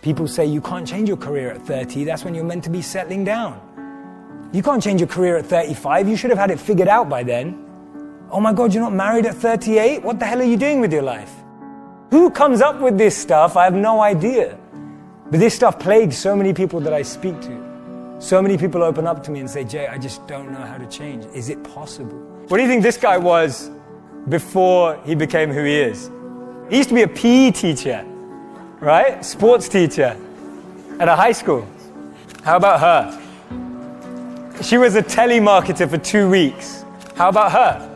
People say you can't change your career at 30. That's when you're meant to be settling down. You can't change your career at 35. You should have had it figured out by then. Oh my God, you're not married at 38? What the hell are you doing with your life? Who comes up with this stuff? I have no idea. But this stuff plagues so many people that I speak to. So many people open up to me and say, Jay, I just don't know how to change. Is it possible? What do you think this guy was before he became who he is? He used to be a PE teacher, right? Sports teacher at a high school. How about her? She was a telemarketer for 2 weeks. How about her?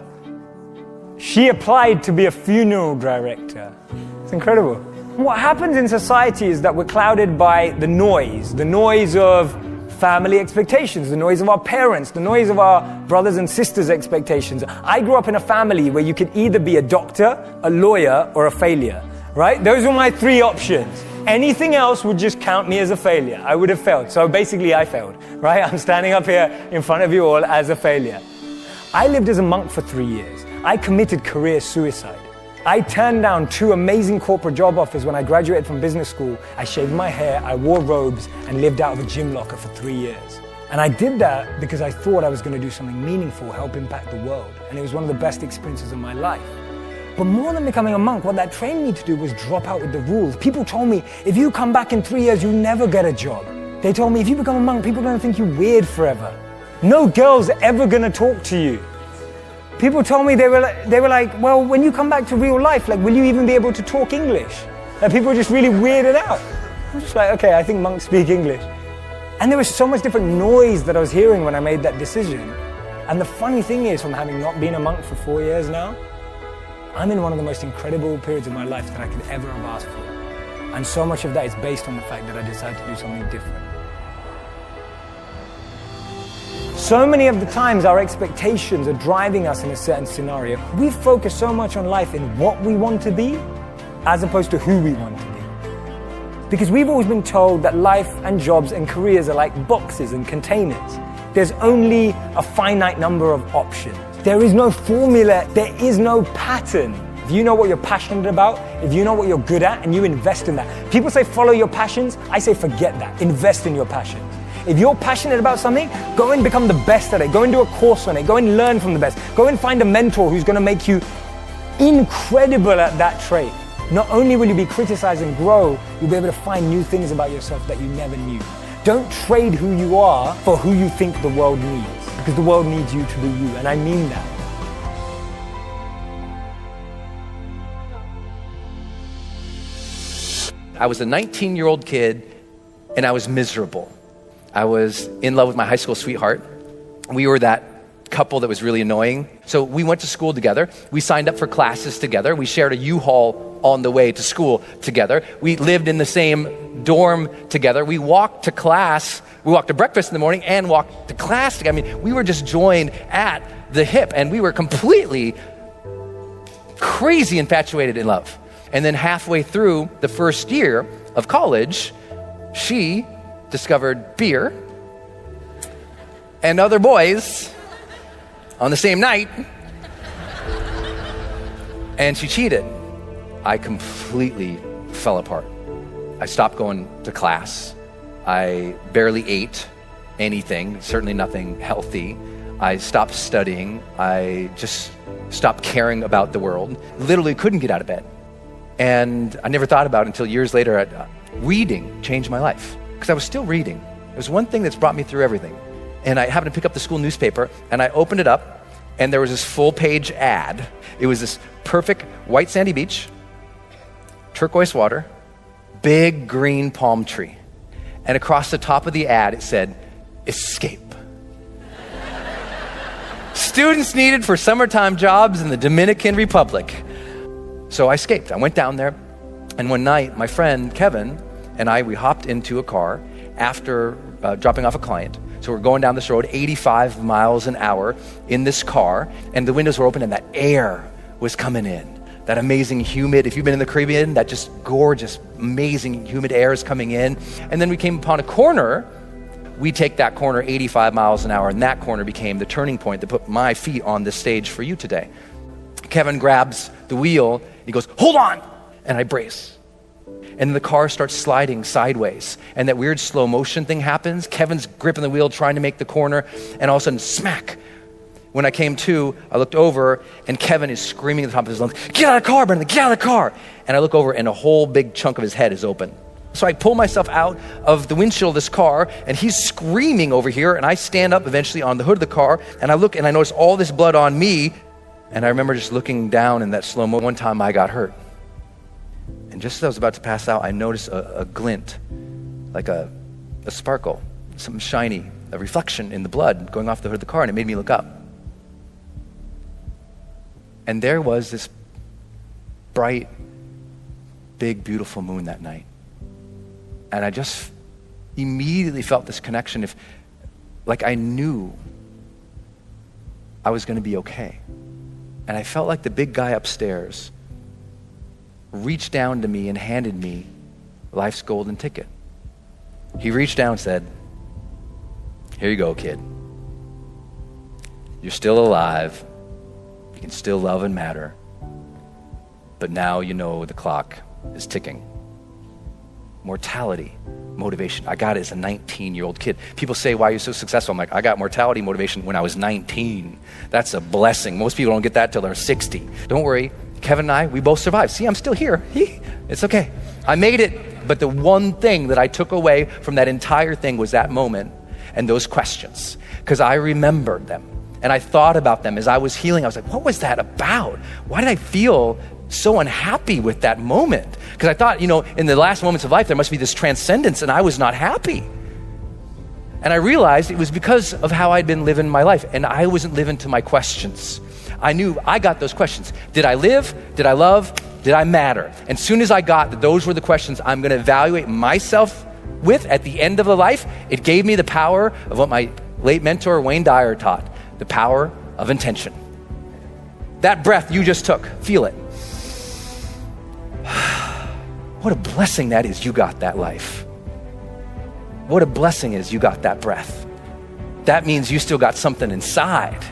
She applied to be a funeral director. It's incredible. What happens in society is that we're clouded by the noise of family expectations, the noise of our parents, the noise of our brothers and sisters' expectations. I grew up in a family where you could either be a doctor, a lawyer, or a failure, right? Those were my 3 options. Anything else would just count me as a failure. I would have failed. So basically I failed, right? I'm standing up here in front of you all as a failure. I lived as a monk for 3 years. I committed career suicide. I turned down 2 amazing corporate job offers when I graduated from business school. I shaved my hair, I wore robes, and lived out of a gym locker for 3 years. And I did that because I thought I was going to do something meaningful, help impact the world. And it was one of the best experiences of my life. But more than becoming a monk, what that trained me to do was drop out with the rules. People told me, if you come back in 3 years, you'll never get a job. They told me, if you become a monk, people are going to think you weird forever. No girl's ever going to talk to you. People told me, they were like, well, when you come back to real life, like, will you even be able to talk English? And people were just really weirded out. I'm just like, okay, I think monks speak English. And there was so much different noise that I was hearing when I made that decision. And the funny thing is, from having not been a monk for 4 years now, I'm in one of the most incredible periods of my life that I could ever have asked for. And so much of that is based on the fact that I decided to do something different. So many of the times our expectations are driving us in a certain scenario. We focus so much on life in what we want to be as opposed to who we want to be. Because we've always been told that life and jobs and careers are like boxes and containers. There's only a finite number of options. There is no formula, there is no pattern. If you know what you're passionate about, if you know what you're good at, and you invest in that. People say follow your passions, I say forget that, invest in your passions. If you're passionate about something, go and become the best at it. Go and do a course on it. Go and learn from the best. Go and find a mentor who's going to make you incredible at that trait. Not only will you be criticized and grow, you'll be able to find new things about yourself that you never knew. Don't trade who you are for who you think the world needs, because the world needs you to be you, and I mean that. I was a 19-year-old kid, and I was miserable. I was in love with my high school sweetheart. We were that couple that was really annoying. So we went to school together. We signed up for classes together. We shared a U-Haul on the way to school together. We lived in the same dorm together. We walked to class. We walked to breakfast in the morning and walked to class together. I mean, we were just joined at the hip, and we were completely crazy infatuated in love. And then halfway through the first year of college, she discovered beer and other boys on the same night, and she cheated. I completely fell apart. I stopped going to class. I barely ate anything, certainly nothing healthy. I stopped studying. I just stopped caring about the world. Literally couldn't get out of bed. And I never thought about it until years later. Reading changed my life, because I was still reading. It was one thing that's brought me through everything. And I happened to pick up the school newspaper, and I opened it up, and there was this full-page ad. It was this perfect white sandy beach, turquoise water, big green palm tree. And across the top of the ad, it said, "Escape. Students needed for summertime jobs in the Dominican Republic." So I escaped. I went down there, and one night, my friend Kevin and I, we hopped into a car after dropping off a client. So we're going down this road, 85 miles an hour in this car, and the windows were open, and that air was coming in. That amazing humid, if you've been in the Caribbean, that just gorgeous, amazing humid air is coming in. And then we came upon a corner. We take that corner 85 miles an hour, and that corner became the turning point that put my feet on this stage for you today. Kevin grabs the wheel, he goes, "Hold on!" And I brace. and the car starts sliding sideways, and that weird slow motion thing happens. Kevin's gripping the wheel, trying to make the corner, and all of a sudden, smack. When I came to, I looked over, and Kevin is screaming at the top of his lungs, "Get out of the car, Brendan, get out of the car!" And I look over, and a whole big chunk of his head is open. So I pull myself out of the windshield of this car, and he's screaming over here, and I stand up eventually on the hood of the car, and I look, and I notice all this blood on me, and I remember just looking down in that slow-mo. One time I got hurt. And just as I was about to pass out, I noticed a glint, like a sparkle, something shiny, a reflection in the blood going off the hood of the car, and it made me look up. And there was this bright, big, beautiful moon that night. And I just immediately felt this connection, like I knew I was going to be okay. And I felt like the big guy upstairs reached down to me and handed me life's golden ticket. He reached down and said, "Here you go, kid. You're still alive. You can still love and matter. But now you know the clock is ticking." Mortality, motivation. I got it as a 19-year-old kid. People say, "Why are you so successful?" I'm like, I got mortality motivation when I was 19. That's a blessing. Most people don't get that till they're 60. Don't worry. Kevin and I, we both survived. See, I'm still here. It's okay. I made it. But the one thing that I took away from that entire thing was that moment and those questions, because I remembered them. And I thought about them as I was healing. I was like, what was that about? Why did I feel so unhappy with that moment? Because I thought, in the last moments of life, there must be this transcendence, and I was not happy. And I realized it was because of how I'd been living my life, and I wasn't living to my questions. I knew I got those questions. Did I live? Did I love? Did I matter? And as soon as I got that those were the questions I'm going to evaluate myself with at the end of the life, it gave me the power of what my late mentor, Wayne Dyer, taught. The power of intention. That breath you just took, feel it. What a blessing that is you got that life. What a blessing is you got that breath. That means you still got something inside.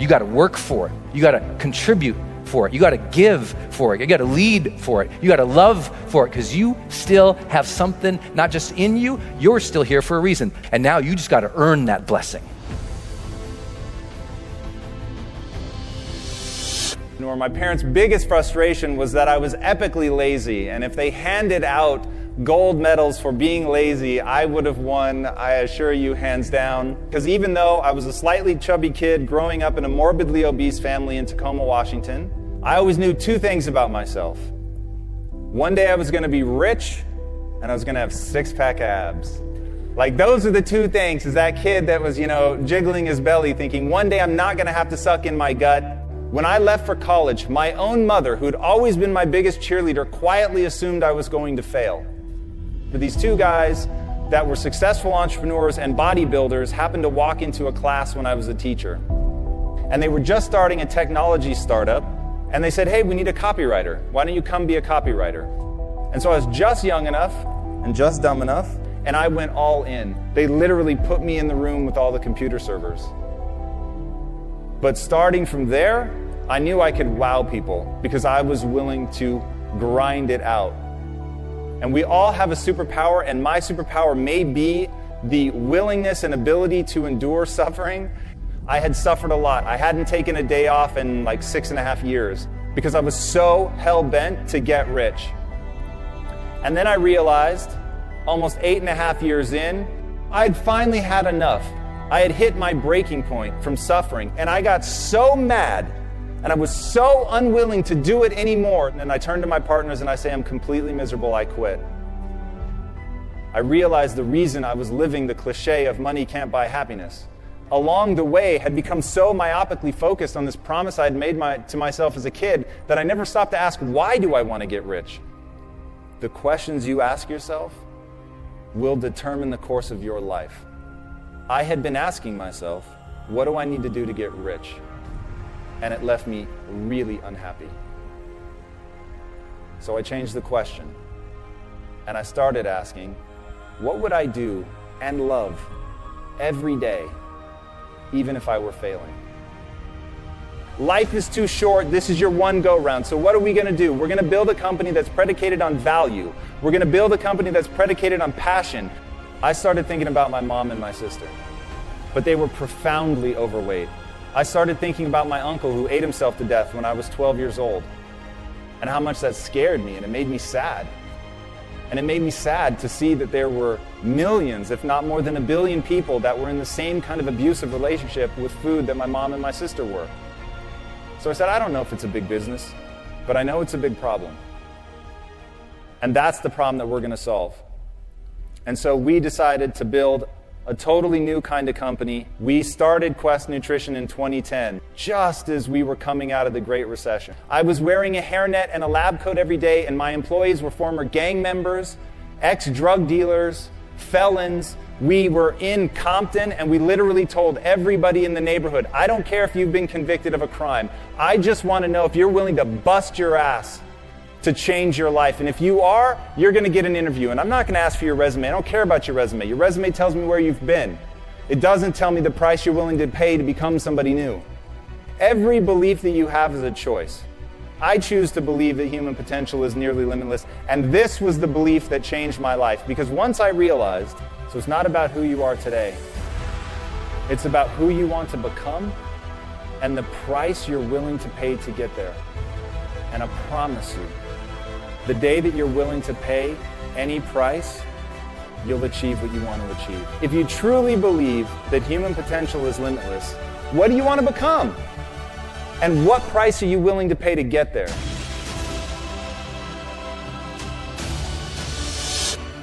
You got to work for it. You got to contribute for it. You got to give for it. You got to lead for it. You got to love for it, because you still have something not just in you, you're still here for a reason. And now you just got to earn that blessing. My parents' biggest frustration was that I was epically lazy, and if they handed out gold medals for being lazy, I would have won, I assure you, hands down. Because even though I was a slightly chubby kid growing up in a morbidly obese family in Tacoma, Washington, I always knew two things about myself. One day I was going to be rich, and I was going to have six-pack abs. Like, those are the two things, as that kid that was, jiggling his belly thinking, one day I'm not going to have to suck in my gut. When I left for college, my own mother, who'd always been my biggest cheerleader, quietly assumed I was going to fail. But these two guys that were successful entrepreneurs and bodybuilders happened to walk into a class when I was a teacher. And they were just starting a technology startup, and they said, "Hey, we need a copywriter. Why don't you come be a copywriter?" And so I was just young enough and just dumb enough, and I went all in. They literally put me in the room with all the computer servers. But starting from there, I knew I could wow people because I was willing to grind it out. And we all have a superpower, and my superpower may be the willingness and ability to endure suffering. I had suffered a lot. I hadn't taken a day off in like 6.5 years because I was so hell-bent to get rich. And then I realized, almost 8.5 years in, I'd finally had enough. I had hit my breaking point from suffering, and I got so mad, and I was so unwilling to do it anymore. And I turned to my partners and I say, "I'm completely miserable, I quit." I realized the reason I was living the cliche of money can't buy happiness, along the way, had become so myopically focused on this promise I'd made to myself as a kid that I never stopped to ask, why do I want to get rich? The questions you ask yourself will determine the course of your life. I had been asking myself, what do I need to do to get rich? And it left me really unhappy. So I changed the question, and I started asking, what would I do and love every day, even if I were failing? Life is too short. This is your one go-round. So what are we going to do? We're going to build a company that's predicated on value. We're going to build a company that's predicated on passion. I started thinking about my mom and my sister, but they were profoundly overweight. I started thinking about my uncle who ate himself to death when I was 12 years old, and how much that scared me, and it made me sad. And it made me sad to see that there were millions, if not more than 1 billion people that were in the same kind of abusive relationship with food that my mom and my sister were. So I said, I don't know if it's a big business, but I know it's a big problem. And that's the problem that we're going to solve. And so we decided to build a totally new kind of company. We started Quest Nutrition in 2010, just as we were coming out of the Great Recession. I was wearing a hairnet and a lab coat every day, and my employees were former gang members, ex-drug dealers, felons. We were in Compton, and we literally told everybody in the neighborhood, I don't care if you've been convicted of a crime. I just want to know if you're willing to bust your ass to change your life. And if you are, you're going to get an interview. And I'm not going to ask for your resume. I don't care about your resume. Your resume tells me where you've been. It doesn't tell me the price you're willing to pay to become somebody new. Every belief that you have is a choice. I choose to believe that human potential is nearly limitless. And this was the belief that changed my life. Because once I realized, so it's not about who you are today. It's about who you want to become and the price you're willing to pay to get there. And I promise you, the day that you're willing to pay any price, you'll achieve what you want to achieve. If you truly believe that human potential is limitless, what do you want to become? And what price are you willing to pay to get there?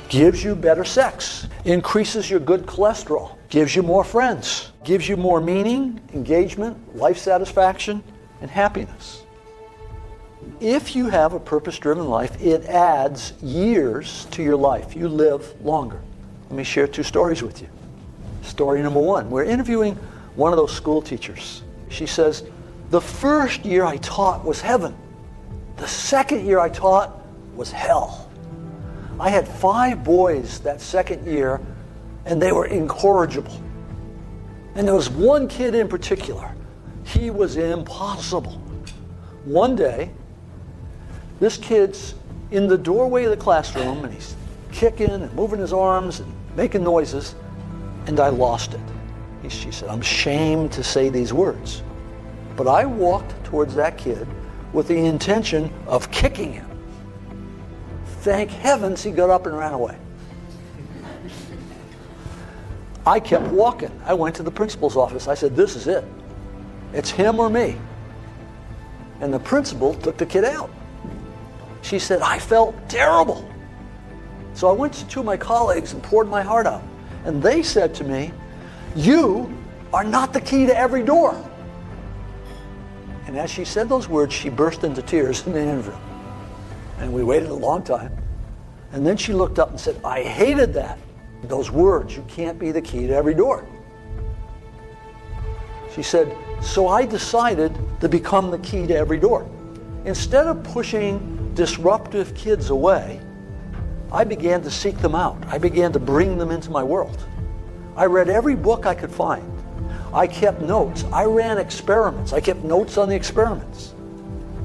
Gives you better sex, increases your good cholesterol, gives you more friends, gives you more meaning, engagement, life satisfaction, and happiness. If you have a purpose-driven life, it adds years to your life. You live longer. Let me share 2 stories with you. Story number 1, we're interviewing one of those school teachers. She says, the first year I taught was heaven. The second year I taught was hell. I had 5 boys that second year, and they were incorrigible. And there was one kid in particular. He was impossible. One day, this kid's in the doorway of the classroom, and he's kicking and moving his arms and making noises, and I lost it. She said, I'm ashamed to say these words. But I walked towards that kid with the intention of kicking him. Thank heavens he got up and ran away. I kept walking. I went to the principal's office. I said, this is it. It's him or me. And the principal took the kid out. She said, I felt terrible. So I went to 2 of my colleagues and poured my heart out. And they said to me, you are not the key to every door. And as she said those words, she burst into tears in the interview. And we waited a long time. And then she looked up and said, I hated that. Those words, you can't be the key to every door. She said, so I decided to become the key to every door. Instead of pushing disruptive kids away, I began to seek them out. I began to bring them into my world. I read every book I could find. I kept notes. I ran experiments. I kept notes on the experiments.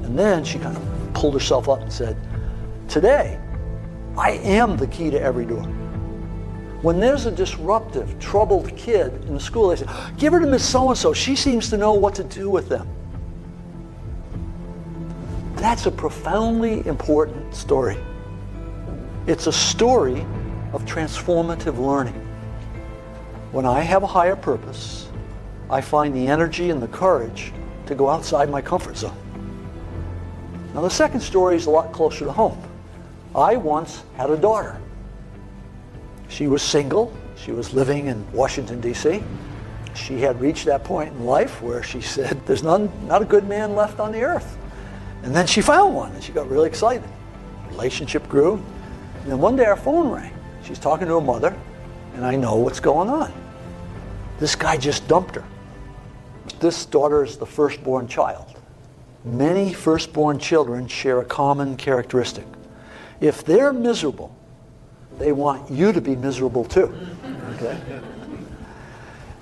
And then she kind of pulled herself up and said, today, I am the key to every door. When there's a disruptive, troubled kid in the school, they say, give her to Miss So-and-so. She seems to know what to do with them. That's a profoundly important story. It's a story of transformative learning. When I have a higher purpose, I find the energy and the courage to go outside my comfort zone. Now, the second story is a lot closer to home. I once had a daughter. She was single. She was living in Washington, D.C. She had reached that point in life where she said, there's not a good man left on the earth. And then she found one, and she got really excited. Relationship grew. And then one day our phone rang. She's talking to her mother, and I know what's going on. This guy just dumped her. This daughter is the firstborn child. Many firstborn children share a common characteristic. If they're miserable, they want you to be miserable too. Okay?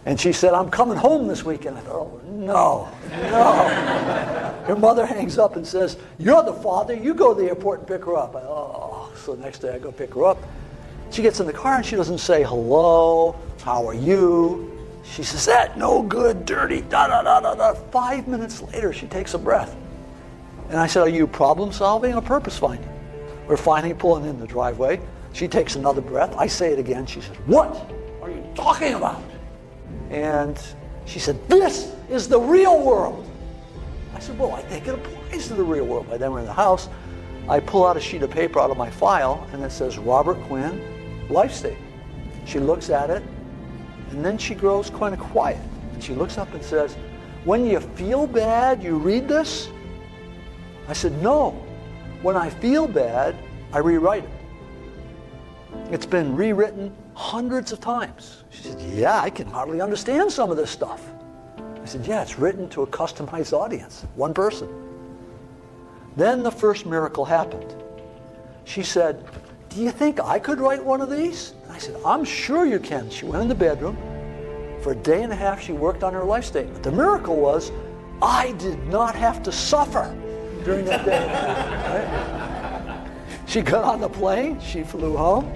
And she said, I'm coming home this weekend. I thought, oh, no. Her mother hangs up and says, you're the father. You go to the airport and pick her up. So the next day I go pick her up. She gets in the car and she doesn't say, hello, how are you? She says, that no good, dirty, da-da-da-da-da. 5 minutes later, she takes a breath. And I said, are you problem solving or purpose finding? We're finally pulling in the driveway. She takes another breath. I say it again. She says, what are you talking about? And she said, this is the real world. I said, well, I think it applies to the real world. By then we're in the house. I pull out a sheet of paper out of my file, and it says, Robert Quinn, life statement. She looks at it, and then she grows kind of quiet. And she looks up and says, when you feel bad, you read this? I said, no. When I feel bad, I rewrite it. It's been rewritten hundreds of times. She said, yeah, I can hardly understand some of this stuff. I said, yeah, it's written to a customized audience, one person. Then the first miracle happened. She said, do you think I could write one of these? And I said, I'm sure you can. She went in the bedroom. For a day and a half, she worked on her life statement. The miracle was, I did not have to suffer during that day. Right? She got on the plane. She flew home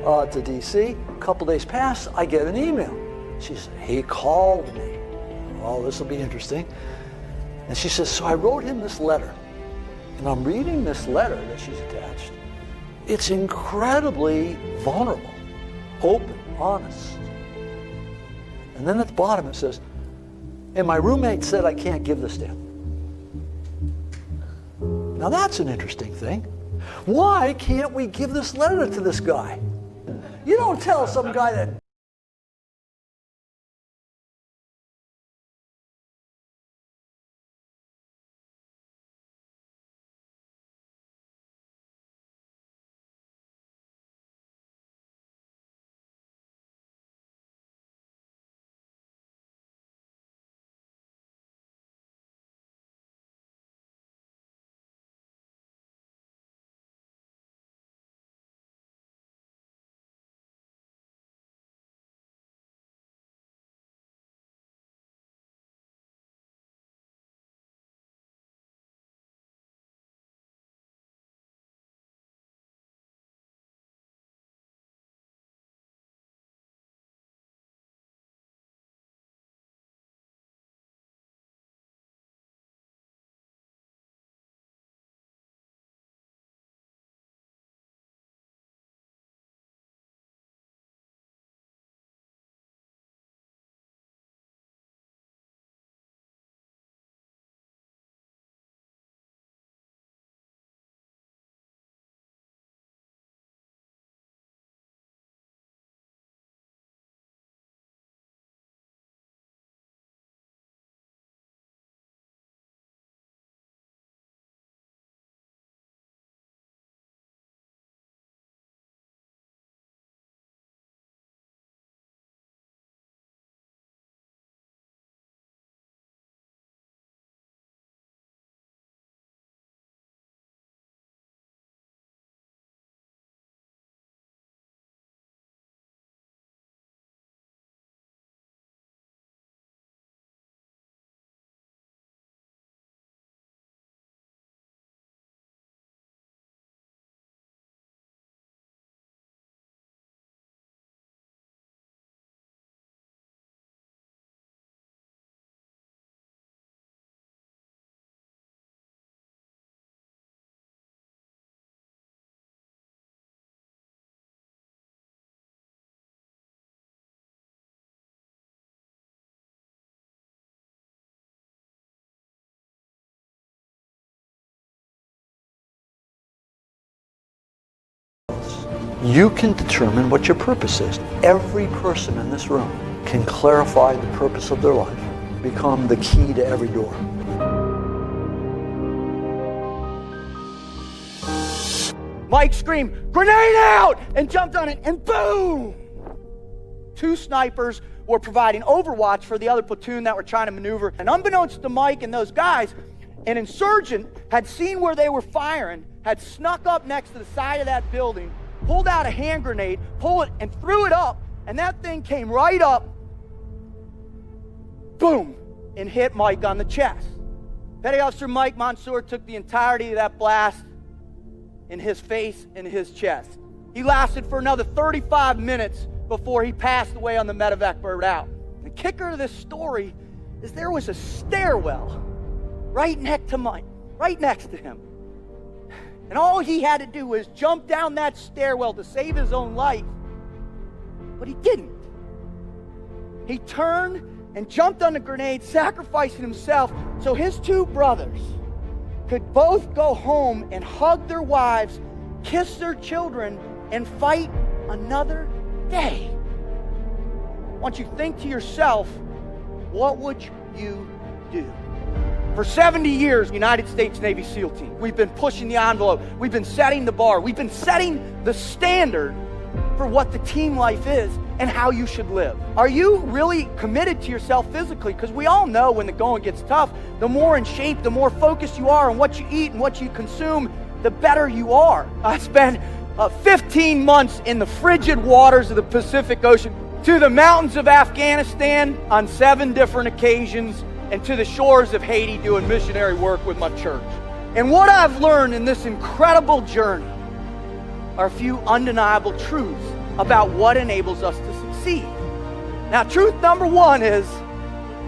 to D.C. A couple days passed, I get an email. She said, he called me. Oh, this will be interesting. And she says, so I wrote him this letter. And I'm reading this letter that she's attached. It's incredibly vulnerable, open, honest. And then at the bottom it says, and my roommate said I can't give this to him. Now that's an interesting thing. Why can't we give this letter to this guy? You don't tell some guy that you can determine what your purpose is. Every person in this room can clarify the purpose of their life, become the key to every door. Mike screamed, grenade out, and jumped on it, and boom! 2 snipers were providing overwatch for the other platoon that were trying to maneuver. And unbeknownst to Mike and those guys, an insurgent had seen where they were firing, had snuck up next to the side of that building, pulled out a hand grenade, pulled it, and threw it up, and that thing came right up boom, and hit Mike on the chest. Petty Officer Mike Mansour took the entirety of that blast in his face and his chest. He lasted for another 35 minutes before he passed away on the medevac bird out. The kicker of this story is there was a stairwell right next to Mike, right next to him. And all he had to do was jump down that stairwell to save his own life. But he didn't. He turned and jumped on the grenade, sacrificing himself so his two brothers could both go home and hug their wives, kiss their children, and fight another day. Once you think to yourself, what would you do? For 70 years, United States Navy SEAL team, we've been pushing the envelope. We've been setting the bar. We've been setting the standard for what the team life is and how you should live. Are you really committed to yourself physically? Because we all know when the going gets tough, the more in shape, the more focused you are on what you eat and what you consume, the better you are. I spent 15 months in the frigid waters of the Pacific Ocean, to the mountains of Afghanistan on 7 different occasions, and to the shores of Haiti doing missionary work with my church. And what I've learned in this incredible journey are a few undeniable truths about what enables us to succeed. Now, truth number 1 is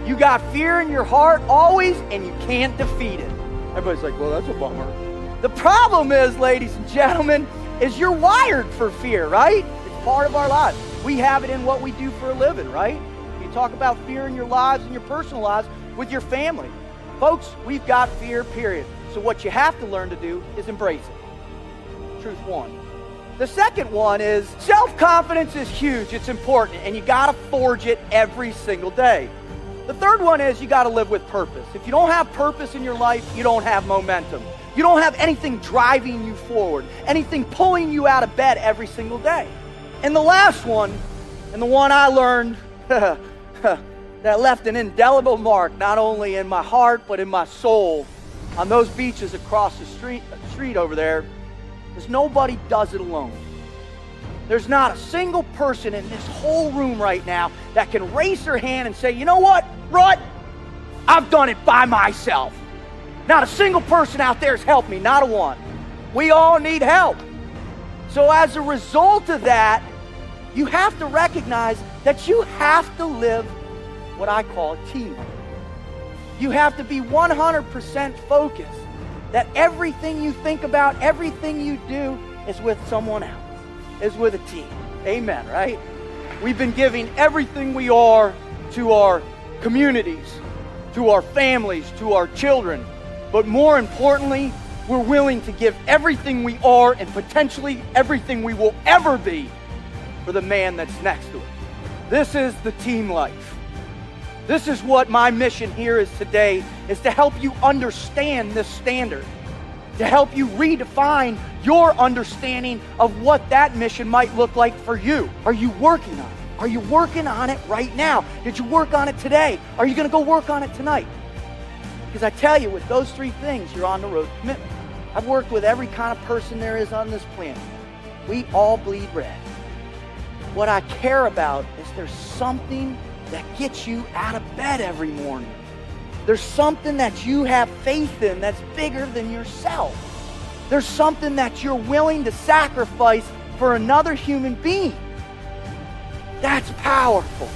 you got fear in your heart always, and you can't defeat it. Everybody's like, well, that's a bummer. The problem is, ladies and gentlemen, is you're wired for fear, right? It's part of our lives. We have it in what we do for a living, right? You talk about fear in your lives and your personal lives with your family. Folks, we've got fear, period. So what you have to learn to do is embrace it. Truth 1. The second one is self-confidence is huge. It's important, and you got to forge it every single day. The third one is you got to live with purpose. If you don't have purpose in your life, you don't have momentum. You don't have anything driving you forward, anything pulling you out of bed every single day. And the last one, and the one I learned that left an indelible mark, not only in my heart, but in my soul, on those beaches across the street over there, is nobody does it alone. There's not a single person in this whole room right now that can raise their hand and say, you know what, Rut, I've done it by myself. Not a single person out there has helped me, not a one. We all need help. So as a result of that, you have to recognize that you have to live what I call a team. You have to be 100% focused that everything you think about, everything you do is with someone else, is with a team. Amen, right? We've been giving everything we are to our communities, to our families, to our children. But more importantly, we're willing to give everything we are and potentially everything we will ever be for the man that's next to us. This is the team life. This is what my mission here is today, is to help you understand this standard, to help you redefine your understanding of what that mission might look like for you. Are you working on it? Are you working on it right now? Did you work on it today? Are you going to go work on it tonight? Because I tell you, with those 3 things, you're on the road to commitment. I've worked with every kind of person there is on this planet. We all bleed red. What I care about is there's something that gets you out of bed every morning. There's something that you have faith in that's bigger than yourself. There's something that you're willing to sacrifice for another human being. That's powerful.